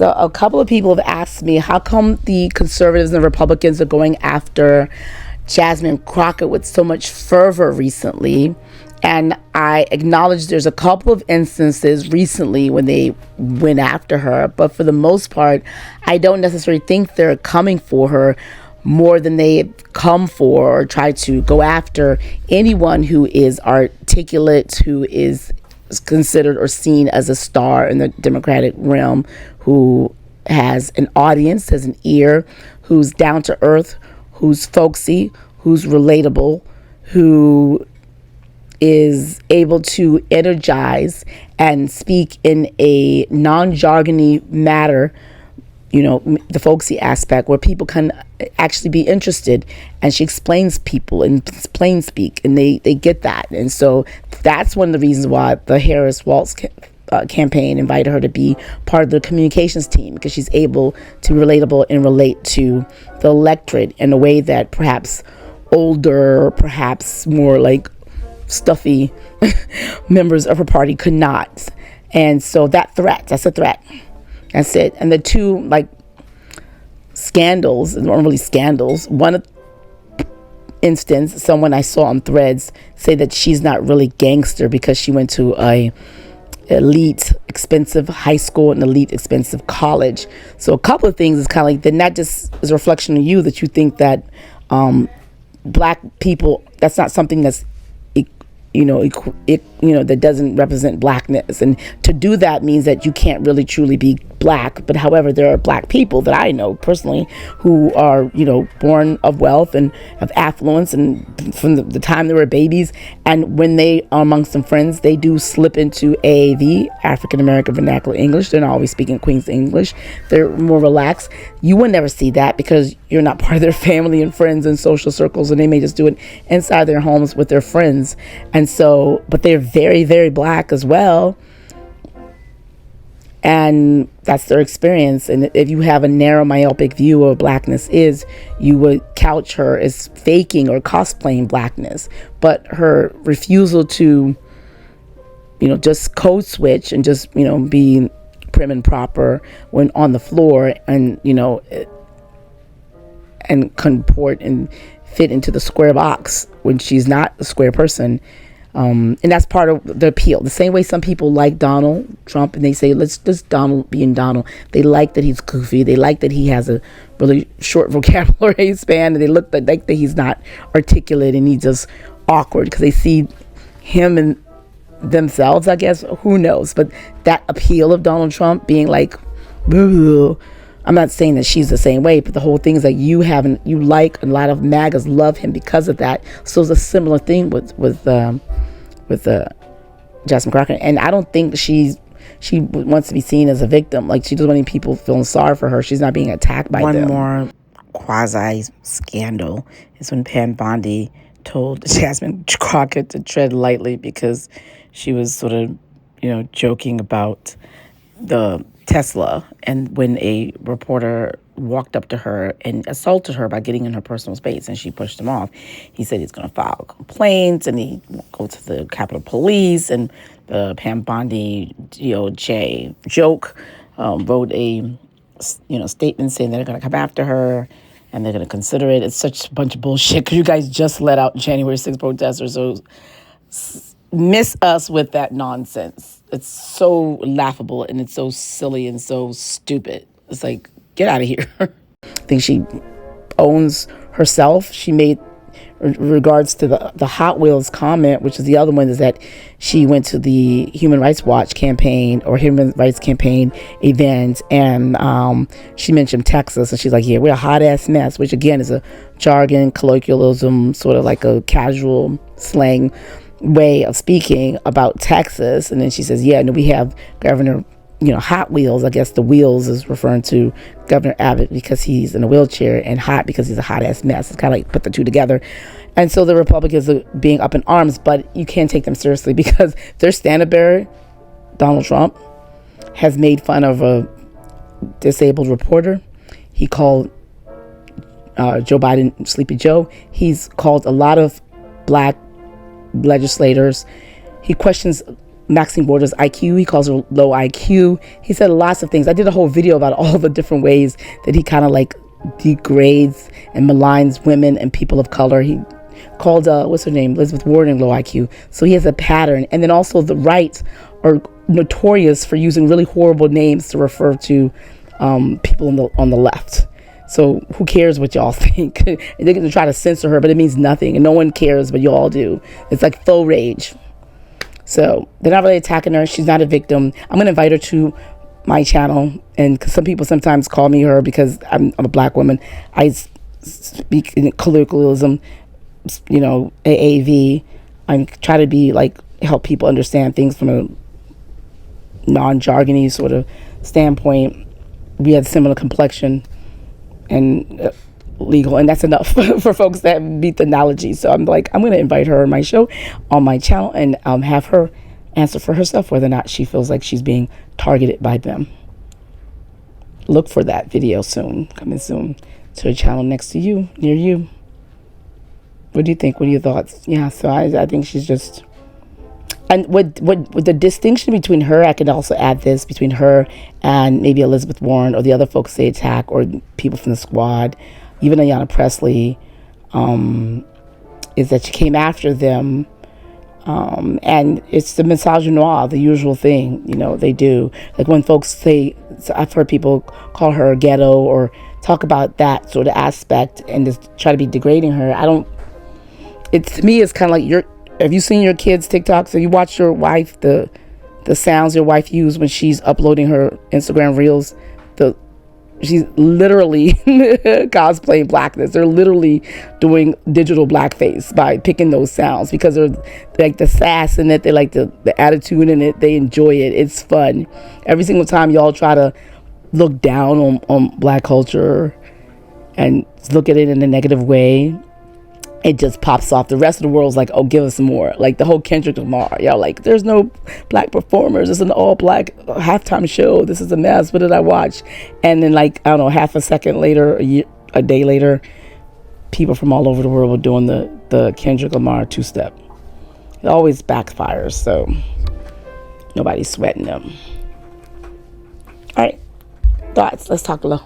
So a couple of people have asked me, how come the conservatives and the Republicans are going after Jasmine Crockett with so much fervor recently? And I acknowledge there's a couple of instances recently when they went after her, but for the most part, I don't necessarily think they're coming for her more than they come for or try to go after anyone who is articulate, who is considered or seen as a star in the Democratic realm, who has an audience, has an ear, who's down to earth, who's folksy, who's relatable, who is able to energize and speak in a non-jargony manner, the folksy aspect where people can actually be interested, and she explains people in plain speak, and they get that. And so that's one of the reasons why the Harris-Walz campaign invited her to be part of the communications team, because she's able to be relatable and relate to the electorate in a way that perhaps older, perhaps more like stuffy members of her party could not. And so that's a threat. That's it. And the two scandals, not really scandals. One instance, someone I saw on Threads say that she's not really gangster because she went to a elite expensive high school and elite expensive college. So a couple of things is kind of like, then that just is a reflection of you, that you think that black people, that's not something that's that doesn't represent blackness. And to do that means that you can't really truly be black. But however, there are black people that I know personally who are, born of wealth and of affluence, and from the time they were babies. And when they are amongst some friends, they do slip into the African American vernacular English. They're not always speaking Queen's English. They're more relaxed. You would never see that because you're not part of their family and friends and social circles, and they may just do it inside their homes with their friends. And so, but they're very, very black as well. And that's their experience. And if you have a narrow, myopic view of blackness is, you would couch her as faking or cosplaying blackness. But her refusal to, just code switch and just, be prim and proper when on the floor, and, and comport and fit into the square box when she's not a square person. And that's part of the appeal. The same way some people like Donald Trump, and they say, let's just Donald being Donald. They like that he's goofy. They like that he has a really short vocabulary span, and they like that he's not articulate and he's just awkward because they see him and themselves, I guess. Who knows? But that appeal of Donald Trump being like, boo. I'm not saying that she's the same way, but the whole thing is that you like, a lot of MAGAs love him because of that. So it's a similar thing with Jasmine Crockett. And I don't think she wants to be seen as a victim. Like, she doesn't want any people feeling sorry for her. She's not being attacked by them. One more quasi scandal is when Pam Bondi told Jasmine Crockett to tread lightly because she was sort of, joking about the Tesla, and when a reporter walked up to her and assaulted her by getting in her personal space, and she pushed him off, he said he's going to file complaints, and he go to the Capitol Police, and the Pam Bondi DOJ joke wrote a statement saying they're going to come after her and they're going to consider it. It's such a bunch of bullshit because you guys just let out January 6th protesters, so miss us with that nonsense. It's so laughable and it's so silly and so stupid. It's like, get out of here. I think she owns herself. She made, in regards to the Hot Wheels comment, which is the other one, is that she went to the Human Rights Watch campaign or Human Rights Campaign event, and she mentioned Texas, and she's like, yeah, we're a hot ass mess, which again is a jargon, colloquialism, sort of like a casual slang way of speaking about Texas. And then she says, yeah, and we have Governor, Hot Wheels. I guess the wheels is referring to Governor Abbott because he's in a wheelchair, and hot because he's a hot ass mess. It's kind of like put the two together. And so the Republicans are being up in arms, but you can't take them seriously because their standard bearer, Donald Trump, has made fun of a disabled reporter. He called Joe Biden Sleepy Joe. He's called a lot of black legislators. He questions Maxine Waters' IQ. He calls her low IQ. He said lots of things. I did a whole video about all the different ways that he kind of like degrades and maligns women and people of color. He called, what's her name? Elizabeth Warren low IQ. So he has a pattern. And then also the right are notorious for using really horrible names to refer to people on the left. So who cares what y'all think? They're going to try to censor her, but it means nothing. And no one cares, but you all do. It's like faux rage. So they're not really attacking her. She's not a victim. I'm going to invite her to my channel. And because some people sometimes call me her because I'm a black woman. I speak in colloquialism, you know, AAV. I try to be like, help people understand things from a non-jargony sort of standpoint. We have similar complexion and legal, and that's enough for folks that meet the analogy. So I'm like, I'm going to invite her on my show, on my channel, and have her answer for herself whether or not she feels like she's being targeted by them. Look for that video soon, coming soon to a channel next to you, near you. What do you think? What are your thoughts? Yeah, so I think she's just... And what the distinction between her, I could also add this, between her and maybe Elizabeth Warren or the other folks they attack, or people from the squad, even Ayanna Pressley, is that she came after them. And it's the misogynoir, the usual thing, you know, they do. Like when folks say, I've heard people call her ghetto or talk about that sort of aspect and just try to be degrading her. To me, it's kind of like have you seen your kids' TikToks? Have you watched your wife, the sounds your wife uses when she's uploading her Instagram reels? She's literally cosplaying blackness. They're literally doing digital blackface by picking those sounds because they're like the sass in it. They like the attitude in it. They enjoy it. It's fun. Every single time y'all try to look down on black culture and look at it in a negative way, it just pops off. The rest of the world's like, oh, give us some more. Like the whole Kendrick Lamar. Y'all like, there's no black performers. It's an all black halftime show. This is a mess. What did I watch? And then like, I don't know, half a second later, a day later, people from all over the world were doing the Kendrick Lamar two-step. It always backfires. So nobody's sweating them. All right. Thoughts. Let's talk low.